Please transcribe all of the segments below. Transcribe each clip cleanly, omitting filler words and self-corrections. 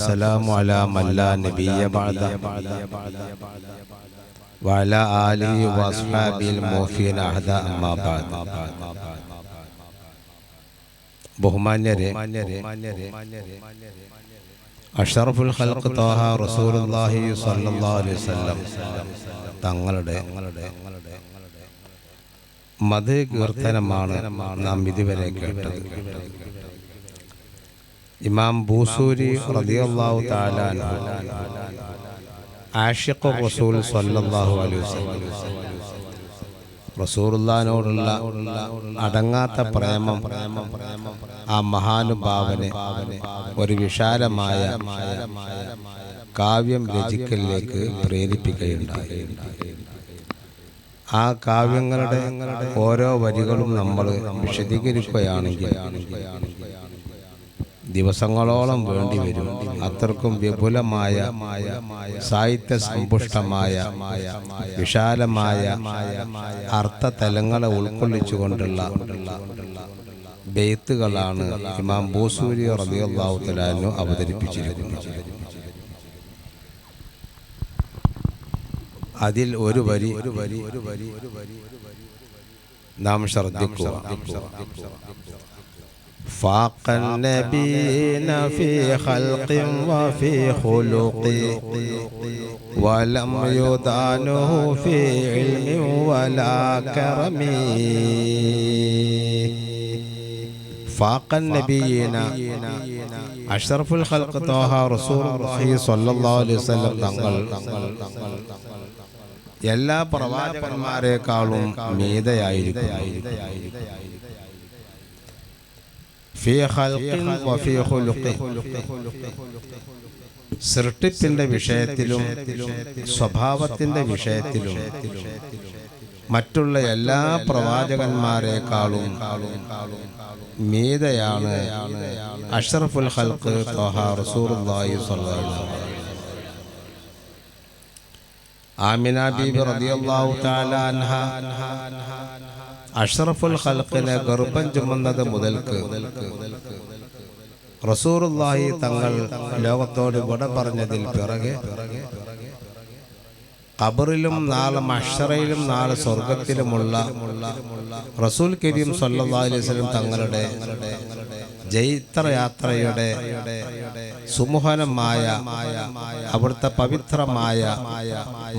السلام على من لا نبي بعده وعلى آله وأصحابه الموفين عهدا أما بعد. ബഹുമാന്യരെ, അഷ്റഫുൽ ഖൽഖ് ത്വാഹ റസൂലുള്ളാഹി സ്വല്ലല്ലാഹു അലൈഹി വസല്ലം തങ്ങളുടെ മദ്ഹ് കീർത്തനമാണ് നാം ഇതുവരെ കേട്ടത്. ഇമാം ബൂസൂരി റളിയല്ലാഹു തആല അൻഹു ആശിഖുർ റസൂൽ സ്വല്ലല്ലാഹു അലൈഹി വസല്ലം റസൂലുള്ളാഹിനോടുള്ള അടങ്ങാത്ത പ്രേമം ആ മഹാനുഭാവനെ ഒരു വിശാലമായ കാവ്യം രചിക്കലിലേക്ക് പ്രേരിപ്പിക്കുകയുണ്ടായി. ആ കാവ്യങ്ങളുടെ ഓരോ വരികളും നമ്മൾ വിശദീകരിക്കുകയാണെങ്കിൽ ദിവസങ്ങളോളം വേണ്ടിവരും. അത്രക്കും വിപുലമായ സാഹിത്യ സമ്പുഷ്ടമായ വിശാലമായ അർത്ഥതലങ്ങളെ ഉൾക്കൊള്ളിച്ചുകൊണ്ടുള്ള ബെയ്ത്തുകളാണ് ഇമാം ബൂസൂരി റളിയല്ലാഹു തആല അൻഹു അവതരിപ്പിച്ചിരിക്കുന്നത്. അതിൽ ഒരു വരി നാം ശ്രദ്ധിക്കുക. فاق النبيين في خلق وفي خلق ولم يدانه في علم ولا كرم. فاق النبيين أشرف الخلق طه رسول الله صلى الله عليه وسلم തങ്ങൾ എല്ലാ പ്രവാചകന്മാരെക്കാളും മീതയായിരിക്കുന്നു. സൃഷ്ടിപ്പിന്റെ വിഷയത്തിലും സ്വഭാവത്തിന്റെ വിഷയത്തിലും മറ്റുള്ള എല്ലാ പ്രവാചകന്മാരെക്കാളും മീതയാണ് അഷ്റഫുൽ ഖൽഖ് ത്വാഹ റസൂലുള്ളാഹി സ്വല്ലല്ലാഹു അലൈഹി വസല്ലം. ആമിന ബീബി റളിയല്ലാഹു തആല അൻഹ അഷ്റഫുൽ ഖൽഖിനെ ഗർഭം ചുമന്നത് മുതൽക്ക് റസൂലുള്ളാഹി തങ്ങൾ ലോകത്തോട് വിട പറഞ്ഞതിൽ പിറകെ ഖബറിലും നാളെ മഹ്ശറയിലും നാളെ സ്വർഗത്തിലുമുള്ള റസൂൽ കരീം സ്വല്ലല്ലാഹു അലൈഹി വസല്ലം തങ്ങളുടെ ജൈത്രയാത്രയുടെ സുമുഹനമായ അവിടുത്തെ പവിത്രമായ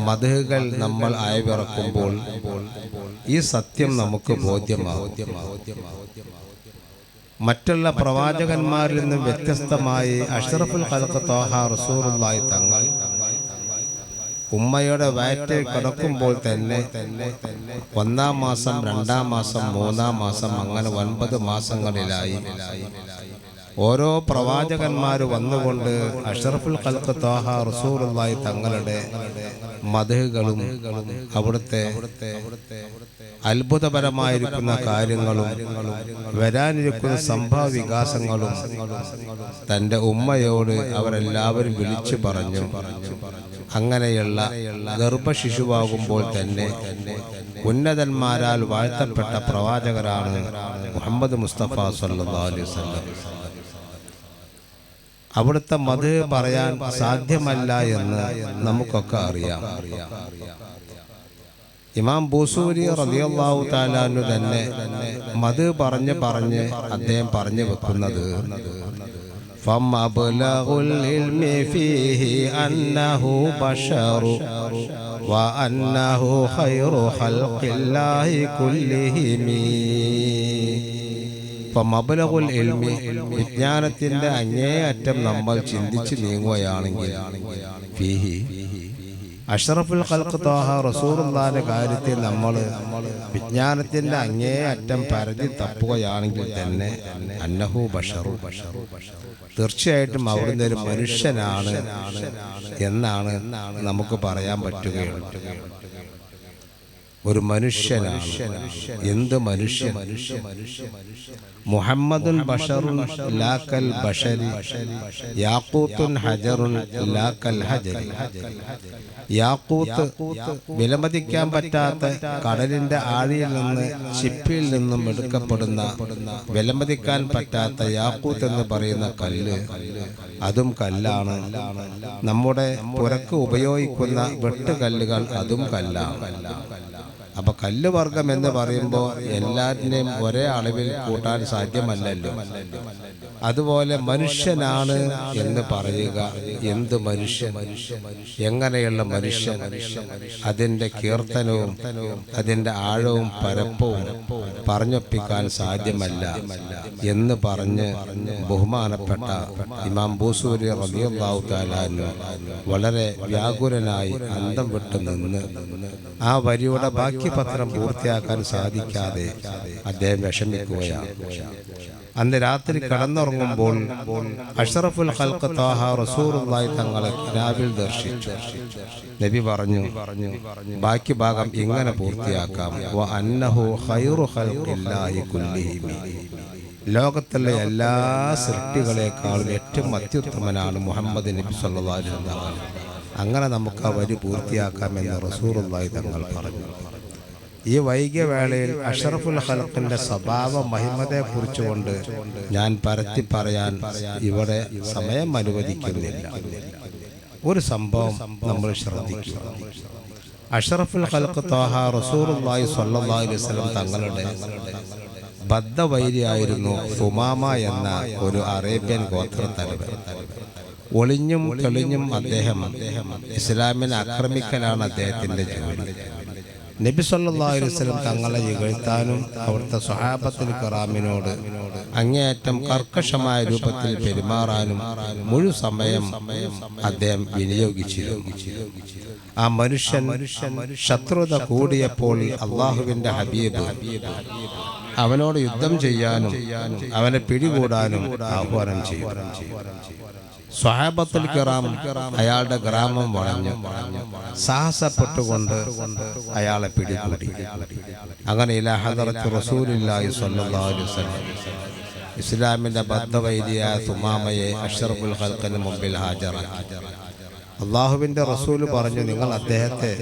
മദ്ഹുകൾ നമ്മൾ അയവിറക്കുമ്പോൾ ഈ സത്യം നമുക്ക് ബോധ്യമാവും. മറ്റുള്ള പ്രവാചകന്മാരിൽ നിന്നും വ്യത്യസ്തമായി അഷ്റഫുൽ ഖൽഖ് ത്വാഹ റസൂലുള്ളാഹി തങ്ങൾ ഉമ്മയുടെ വയറ്റിൽ കിടക്കുമ്പോൾ തന്നെ 1-ാം മാസം, 2-ാം മാസം, 3-ാം മാസം, അങ്ങനെ 9 മാസങ്ങളിലായി ഓരോ പ്രവാചകന്മാർ വന്നുകൊണ്ട് അഷ്റഫുൽ ഖൽഖ് ത്വാഹ റസൂലുള്ളാഹി തങ്ങളുടെ മദ്ഹുകളും അവിടുത്തെ അത്ഭുതപരമായിരിക്കുന്ന കാര്യങ്ങളും വരാനിരിക്കുന്ന സംഭവ വികാസങ്ങളും തൻ്റെ ഉമ്മയോട് അവരെല്ലാവരും വിളിച്ചു പറഞ്ഞു. അങ്ങനെയുള്ള ഗർഭശിശുവാകുമ്പോൾ തന്നെ ഉന്നതന്മാരാൽ വാഴ്ത്തപ്പെട്ട പ്രവാചകരാണ് മുഹമ്മദ് മുസ്തഫ സല്ലല്ലാഹു അലൈഹി വസല്ലം. അവിടുത്തെ മദ്ഹ് പറയാൻ സാധ്യമല്ല എന്ന് നമുക്കൊക്കെ അറിയാം. ഇമാം ബൂസൂരി റളിയല്ലാഹു തആല അൻഹു തന്നെ മദ്ഹ് പറഞ്ഞ് അദ്ദേഹം പറഞ്ഞു വെക്കുന്നത് فَمَبْلَغُ الْعِلْمِ فِيهِ أَنَّهُ بَشَرٌ وَأَنَّهُ خَيْرُ خَلْقِ اللَّهِ كُلِّهِمْ. മബ്ലഗുൽ ഇൽമി, വിജ്ഞാനത്തിന്റെ അങ്ങേയറ്റം നമ്മൾ ചിന്തിച്ച് നീങ്ങുകയാണെങ്കിൽ ഫീഹി അഷ്റഫുൽ ഖൽഖ് ത്വാഹ റസൂലുള്ളാഹിന്റെ കാര്യത്തിൽ നമ്മൾ വിജ്ഞാനത്തിന്റെ അങ്ങേയറ്റം പരിധി തപ്പുകയാണെങ്കിൽ തന്നെ അന്നഹു ബശറു, തീർച്ചയായിട്ടും അവിടുന്ന് ഒരു മനുഷ്യനാണ് എന്നാണ് നമുക്ക് പറയാൻ പറ്റുകയുള്ളൂ. ഒരു മനുഷ്യനാണ്. എന്ത് മനുഷ്യൻ? മുഹമ്മദുൻ ബഷറുൻ ലാ കൽ ബശരി, യാഖൂത്തുൻ ഹജറുൻ ലാ കൽ ഹജരി. യാഖൂത്ത് വിലമതിക്കാൻ പറ്റാത്ത കടലിന്റെ ആഴിയിൽ നിന്ന് ചിപ്പിയിൽ നിന്നും എടുക്കപ്പെടുന്ന വിലമതിക്കാൻ പറ്റാത്ത യാഖൂത്ത് എന്ന് പറയുന്ന കല്ല്, അതും കല്ലാണ്. നമ്മുടെ പുരക്ക് ഉപയോഗിക്കുന്ന വെട്ടുകല്ലുകൾ അതും കല്ലാണ്. അപ്പൊ കല്ല് വർഗം എന്ന് പറയുമ്പോൾ എല്ലാറ്റിനെയും ഒരേ അളവിൽ കൂട്ടാൻ സാധ്യമല്ലല്ലോ. അതുപോലെ മനുഷ്യനാണ് എന്ന് പറയുക. എന്ത് മനുഷ്യൻ? എങ്ങനെയുള്ള മനുഷ്യൻ? അതിൻ്റെ കീർത്തനവും അതിൻ്റെ ആഴവും പരപ്പവും പറഞ്ഞൊപ്പിക്കാൻ സാധ്യമല്ല എന്ന് പറഞ്ഞ് ബഹുമാനപ്പെട്ട ഇമാം ബൂസൂരി റളിയല്ലാഹു തആല അൻഹു വളരെ വ്യാകുലനായി അന്തം വിട്ടു നിന്ന് ആ വരിയുടെ ബാക്കി പത്രം പൂർത്തിയാക്കാൻ സാധിക്കാതെ അദ്ദേഹം വിഷമിക്കുകയാണ്. അന്ന് രാത്രി കടന്നുറങ്ങുമ്പോൾ അഷ്റഫുൽ ഖൽഖ് ത്വാഹ റസൂലുള്ളാഹി തങ്ങളെ രാവിൽ ദർശിച്ചു. നബി പറഞ്ഞു, ബാക്കി ഭാഗം ഇങ്ങനെ പൂർത്തിയാക്കാം: വ അന്നഹു ഖൈറു ഖൽഖില്ലാഹി കുല്ലിഹിം, ലോകത്തിലെ എല്ലാ സൃഷ്ടികളെക്കാളും ഏറ്റവും അത്യുത്തമനാണ് മുഹമ്മദ് നബി സല്ലല്ലാഹു അലൈഹി വസല്ലം. അങ്ങനെ നമുക്ക് ആ വരി പൂർത്തിയാക്കാമെന്ന് റസൂലുള്ളാഹി തങ്ങൾ പറഞ്ഞു. ഈ വൈകിയ വേളയിൽ അഷ്റഫുൽ ഖൽഖിന്റെ സ്വഭാവ മഹിമതയെ കുറിച്ചുകൊണ്ട് ഞാൻ പരത്തി പറയാൻ ഇവിടെ സമയം അനുവദിക്കുന്നില്ല. ഒരു സംഭവം നമ്മൾ ശ്രദ്ധിക്കുക. അഷ്റഫുൽ ഖൽഖ് ത്വാഹ റസൂലുള്ളാഹി സ്വല്ലല്ലാഹു അലൈഹി വസല്ലം തങ്ങളുടെ ബദ്ധവൈരിയായിരുന്നു സുമാമ എന്ന ഒരു അറേബ്യൻ ഗോത്രത്തലവൻ. ഒളിഞ്ഞും തെളിഞ്ഞും അദ്ദേഹം ഇസ്ലാമിനെ ആക്രമിക്കലാണ് അദ്ദേഹത്തിന്റെ ജോലി. നബി സല്ലല്ലാഹു അലൈഹി വസല്ലം തങ്ങളെ ഇകഴ്ത്താനും അവിടുത്തെ സ്വഹാബത്തുൽ കിറാമിനോട് അങ്ങേയറ്റം കർക്കശമായ രൂപത്തിൽ പെരുമാറാനും മുഴു സമയം അദ്ദേഹം വിനിയോഗിച്ചിരുന്നു. ആ മനുഷ്യൻ ശത്രുത കൂടിയപ്പോൾ അള്ളാഹുവിന്റെ ഹബീബ് അവനോട് യുദ്ധം ചെയ്യാനും അവനെ പിടികൂടാനും ആഹ്വാനം ചെയ്തു. സ്വഹാബത്തുൽ കിറാം അയാളുടെ ഗ്രാമം വളഞ്ഞു സാഹസപ്പെട്ടുകൊണ്ട് അയാളെ പിടികൂടി. അങ്ങനെ ഇലാ ഹദറത്ത് റസൂലുള്ളാഹി സ്വല്ലല്ലാഹു അലൈഹി വസല്ലം ഇസ്ലാമിന്റെ ബദ്ധവൈരിയായ സുമാമയെ അഷ്റഫുൽ ഖൽഖിന് മുമ്പിൽ ഹാജരാക്കി. അള്ളാഹുവിന്റെ റസൂല് പറഞ്ഞു, നിങ്ങൾ അദ്ദേഹത്തെ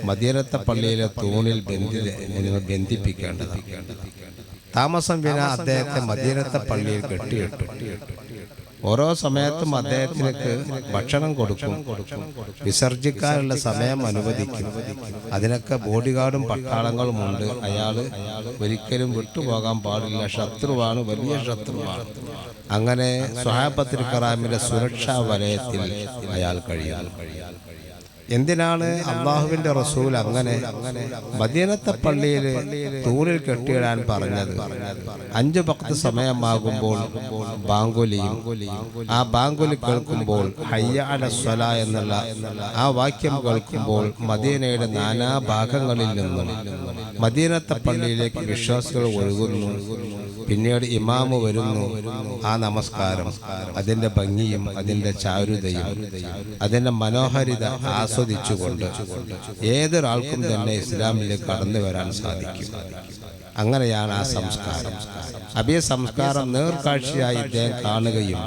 മദീനത്തെ പള്ളിയിലെ തൂണിൽ ബന്ധിപ്പിക്കേണ്ടത്. താമസം വിന അദ്ദേഹത്തെ മദീനത്തെ പള്ളിയിൽ കെട്ടിയിട്ടു. ഓരോ സമയത്തും അദ്ദേഹത്തിനക്ക് ഭക്ഷണം കൊടുക്കും, വിസർജിക്കാനുള്ള സമയം അനുവദിക്കും. അതിനൊക്കെ ബോഡിഗാർഡും പട്ടാളങ്ങളും ഉണ്ട്. അയാൾ ഒരിക്കലും വിട്ടുപോകാൻ പാടില്ല. ശത്രുവാണ്, വലിയ ശത്രുവാണ്. അങ്ങനെ സ്വഹാബത്തുൽ കിറാമിന്റെ സുരക്ഷാ വലയത്തിൽ അയാൾ കഴിയുന്നു. എന്തിനാണ് അള്ളാഹുവിന്റെ റസൂൽ അങ്ങനെ മദീനത്തെ പള്ളിയിൽ തൂണിൽ കെട്ടിയിടാൻ പറഞ്ഞത്? 5 വഖ്ത് സമയമാകുമ്പോൾ ബാങ്കുലിയും ആ ബാങ്കുലി കേൾക്കുമ്പോൾ ഹയ്യ അലസ് സ്വലാ എന്നുള്ള ആ വാക്യം കേൾക്കുമ്പോൾ മദീനയുടെ നാനാ ഭാഗങ്ങളിൽ നിന്നും മദീനത്തെ പള്ളിയിലേക്ക് വിശ്വാസികൾ ഒഴുകുന്നു. പിന്നീട് ഇമാമ് വരുന്നു. ആ നമസ്കാരം, അതിന്റെ ഭംഗിയും അതിന്റെ ചാരുതയും അതിന്റെ മനോഹാരിത ആസ്വദിച്ചുകൊണ്ട് ഏതൊരാൾക്കും തന്നെ ഇസ്ലാമിലേക്ക് കടന്നു വരാൻ സാധിക്കും. അങ്ങനെയാണ് ആ സംസ്കാരം. അബിയ സംസ്കാരം നേർക്കാഴ്ചയായി ഇദ്ദേഹം കാണുകയും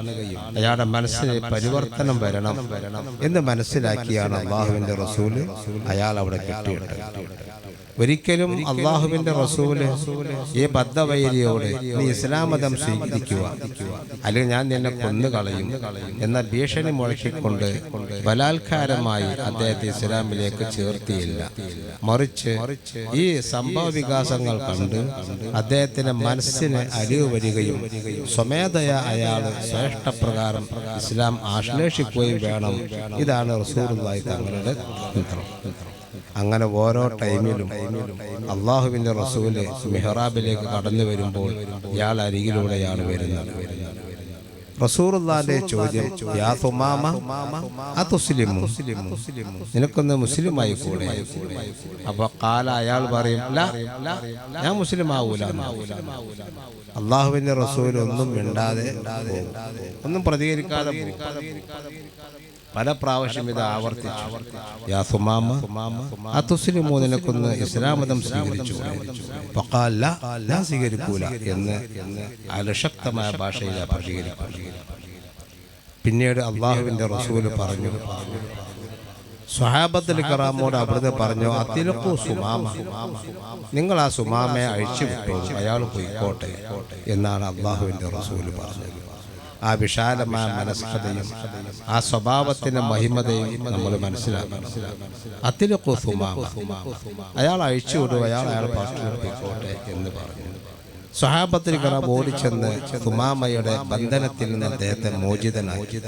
അയാളുടെ മനസ്സിന് പരിവർത്തനം വരണം എന്ന് മനസ്സിലാക്കിയാണ് അള്ളാഹുവിന്റെ റസൂല് അയാൾ അവിടെ കെട്ടിയിട്ടത്. ഒരിക്കലും അള്ളാഹുവിന്റെ റസൂല് ഈ ബദ്ധവൈരിയോട് നീ ഇസ്ലാം മതം സ്വീകരിക്കുക, അല്ലെങ്കിൽ ഞാൻ നിന്നെ കൊന്നുകളയും എന്ന ഭീഷണി മുഴക്കിക്കൊണ്ട് ബലാത്കാരമായി അദ്ദേഹത്തെ ഇസ്ലാമിലേക്ക് ചേർത്തിയില്ല. മറിച്ച് ഈ സംഭവ വികാസങ്ങൾ കണ്ട് അദ്ദേഹത്തിന്റെ മനസ്സിന് അലിവ് വരികയും സ്വമേധയാ അയാൾ ശ്രേഷ്ഠപ്രകാരം ഇസ്ലാം ആശ്ലേഷിക്കുകയും വേണം. ഇതാണ് റസൂലുള്ളാഹി തങ്ങളുടെ തന്ത്രം. അങ്ങനെ ഓരോ ടൈമിലും അള്ളാഹുവിന്റെ റസൂല് മിഹ്റാബിലേക്ക് കടന്നു വരുമ്പോൾ ഇയാൾ അരികിലൂടെയാണ് വരുന്നത്. റസൂലുള്ളാഹിന്റെ ചോദ്യം, യാ സുമാമ അതുസ്ലിമു, നിനക്കൊന്ന് മുസ്ലിമായി കൂടെ? അപ്പൊ ഖാല, അയാൾ പറയും, ലാ, ഞാൻ മുസ്ലിം ആവൂല. അള്ളാഹുവിന്റെ റസൂൽ ഒന്നും മിണ്ടാതെ ഒന്നും പ്രതികരിക്കാതെ പല പ്രാവശ്യം ഇത് ആവർത്തിച്ചു. യാ സുമാമ അതുസ്ലിമു, നിനക്കൊന്ന് ഇസ്ലാം മതം സ്വീകരിച്ചു? ഫഖാല ലാ, ഞാൻ സ്വീകരിക്കൂല എന്ന് അലശക്തമായ ഭാഷയിൽ പ്രതികരിക്കുന്നു. പിന്നീട് അള്ളാഹുവിന്റെ റസൂൽ പറഞ്ഞു, സ്വഹാബത്തുൽ കിറാമോട് അവിടുന്ന് പറഞ്ഞു, അതിലക്കു സുമാമ, നിങ്ങൾ ആ സുമാമയെ അഴിച്ചു വിട്ടു, അയാൾ പോയിക്കോട്ടെ എന്നാണ് അള്ളാഹുവിന്റെ റസൂൽ പറഞ്ഞത്. ആ വിശാലമായ മനസ്കതയും ആ സ്വഭാവത്തിന്റെ മഹിമതയും നമ്മൾ മനസ്സിലാക്കണം. അതിലക്കു സുമാമ, അയാൾ അഴിച്ചു വിടും, അയാൾ പോയിക്കോട്ടെ എന്ന് പറഞ്ഞു. സ്വഹാബത്തുൽ കിറാം ഓടിച്ചെന്ന് സുമാമയുടെ ബന്ധനത്തിൽ നിന്ന് അദ്ദേഹത്തെ മോചിതനാക്കി.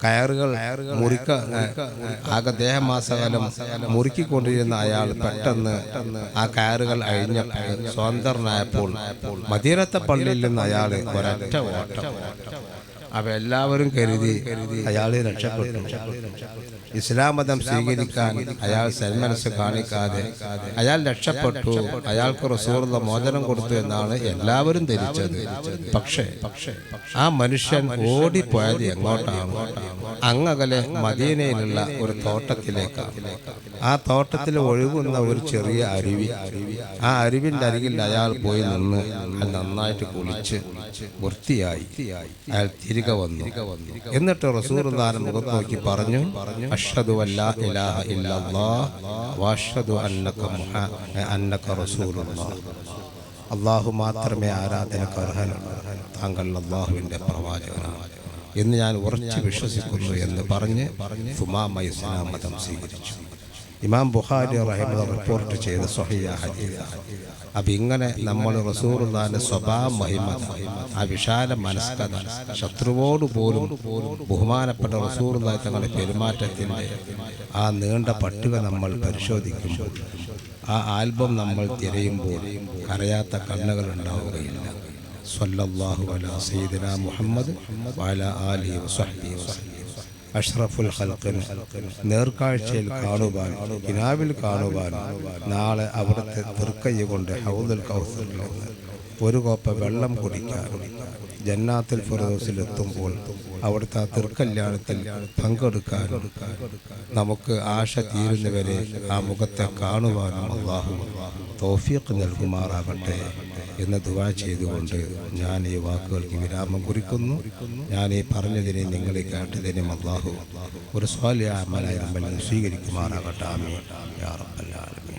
കയറുകൾ ആകെ ദേഹമാസകാലം മുറുക്കിക്കൊണ്ടിരുന്ന അയാൾ പെട്ടെന്ന് ആ കയറുകൾ അഴിഞ്ഞപ്പോൾ സ്വതന്ത്രനായപ്പോൾ മദീനത്തെ പള്ളിയിൽ നിന്ന് അയാൾ ഒരൊറ്റ ഓട്ടം. അവ എല്ലാവരും കരുതി അയാളെ രക്ഷപ്പെട്ടു. ഇസ്ലാം മതം സ്വീകരിക്കാൻ അയാൾ സന്മനസ് കാണിക്കാതെ അയാൾ രക്ഷപ്പെട്ടു, അയാൾക്ക് റസൂലുള്ള മോചനം കൊടുത്തു എന്നാണ് എല്ലാവരും ധരിച്ചത്. പക്ഷേ ആ മനുഷ്യൻ ഓടിപ്പോയത് എങ്ങോട്ടാണ്? അങ്ങകലെ മദീനയിലുള്ള ഒരു തോട്ടത്തിലേക്കാണ്. ആ തോട്ടത്തിൽ ഒഴുകുന്ന ഒരു ചെറിയ അരുവി, ആ അരുവിന്റെ അരികിൽ അയാൾ പോയി നിന്ന് നന്നായിട്ട് കുളിച്ച് വൃത്തിയായി അയാൾ തിരികെ വന്നു. എന്നിട്ട് റസൂലുള്ളാഹിന്റെ മുഖത്ത് നോക്കി പറഞ്ഞു, അഷ്ഹദു അല്ലാ ഇലാഹ ഇല്ലല്ലാഹ് വഅഷ്ഹദു അന്നക റസൂലുള്ളാഹ്, അല്ലാഹു മാത്രമേ ആരാധനക്ക് അർഹനുള്ളൂ, താങ്കൾ അല്ലാഹുവിന്റെ പ്രവാചകനാണ് എന്ന് ഞാൻ ഉറച്ചു വിശ്വസിക്കുന്നു എന്ന് പറഞ്ഞ് സുമാമ ഇസ്ലാം മതം സ്വീകരിച്ചു. ഇമാം ബുഖാരി റഹിമഹുല്ലാഹ് റിപ്പോർട്ട് ചെയ്ത സ്വഹീഹ ഹദീസാണ്. അപ്പം ഇങ്ങനെ നമ്മൾ റസൂലുള്ളാഹിന്റെ സ്വഭാവ മഹിമത, ആ വിശാല മനസ്കത, ശത്രുവോട് പോലും ബഹുമാനപ്പെട്ട റസൂലുള്ളാഹി തങ്ങളുടെ പെരുമാറ്റത്തിൻ്റെ ആ നീണ്ട പട്ടിക നമ്മൾ പരിശോധിക്കുമ്പോൾ, ആ ആൽബം നമ്മൾ തിരയുമ്പോൾ കരയാത്ത കണ്ണുകൾ ഉണ്ടാവുകയില്ല. സ്വല്ലല്ലാഹു അലാ സയ്യിദിനാ മുഹമ്മദ് വഅലാ ആലിഹി വസഹ്ബിഹി വസല്ലം. അഷ്റഫുൽ ഖൽഖിനെ നേർക്കാഴ്ചയിൽ കാണുവാൻ, കിനാവിൽ കാണുവാൻ, നാളെ അവിടുത്തെ തൃക്കൈ കൊണ്ട് ഹൗദുൽ കൗസറിൽ ഒരു കോപ്പ വെള്ളം കുടിക്കാൻ, ജന്നാത്തുൽ ഫിർദൗസിലെത്തുമ്പോൾ അവിടുത്തെ ആ തൃക്കല്യാണത്തിൽ പങ്കെടുക്കാൻ നമുക്ക് ആശ തീരുന്നവരെ ആ മുഖത്തെ കാണുവാനും അല്ലാഹു തൗഫീഖ് നൽകുമാറാകട്ടെ എന്ന് ദുആ ചെയ്തുകൊണ്ട് ഞാൻ ഈ വാക്കുകൾക്ക് വിരാമം കുറിക്കുന്നു. ഞാൻ ഈ പറഞ്ഞതിനെ നിങ്ങൾ കേട്ടതിനും അല്ലാഹു ഒരു സ്വാലിഹ അമലായി നമ്മൾ സ്വീകരിക്കുമാറാകട്ടെ. ആമീൻ യാ റബ്ബൽ ആലമീൻ.